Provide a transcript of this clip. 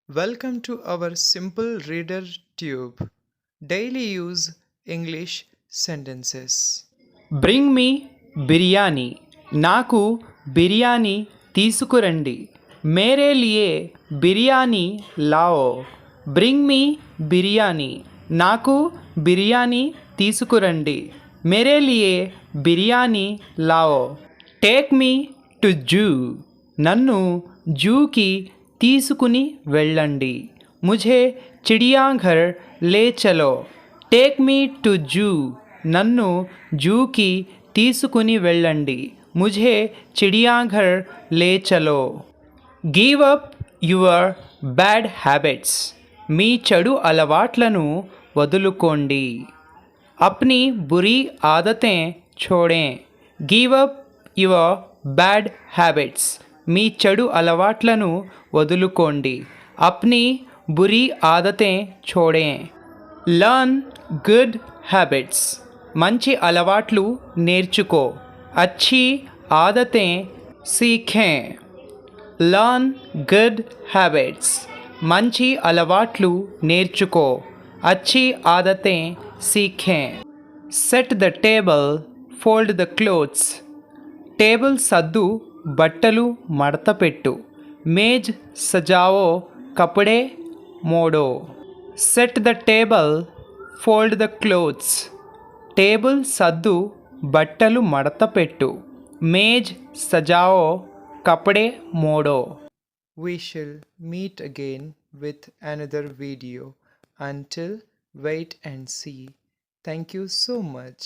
Welcome to our simple reader tube. Daily use English sentences. Bring me biryani నాకు బిర్యానీ తీసుకురండి మేరే లియే బిర్యానీ లాओ బ్రింగ్ మీ బిర్యానీ నాకు బిర్యానీ తీసుకురండి మేరే లియే బిర్యానీ లాओ టేక్ మీ టు జూ నన్ను జూకి తీసుకుని వెళ్ళండి ముझे చిడియాఘర్ లే చలో టేక్ మీ టు జూ నన్ను జూకి తీసుకుని వెళ్ళండి ముझे చిడియాఘర్ లే చలో give up your bad habits మీ చెడు అలవాట్లను వదులుకోండి अपनी बुरी आदतें छोड़ें give up your bad habits మీ చెడు అలవాట్లను వదులుకోండి అప్నీ బురీ ఆదతే छोड़ें లర్న్ గుడ్ హ్యాబిట్స్ మంచి అలవాట్లు నేర్చుకో అచ్చి ఆదతే సీఖే లర్న్ గుడ్ హ్యాబిట్స్ మంచి అలవాట్లు నేర్చుకో అచ్చి ఆదతే సీఖే set the table fold the clothes table సర్దు బట్టలు మడతపెట్టు మేజ్ సజావో కపడే మోడో set the table fold the clothes table సర్దు బట్టలు మడతపెట్టు మేజ్ సజావో కపడే మోడో We shall meet again with another video. Until wait and see. Thank you so much.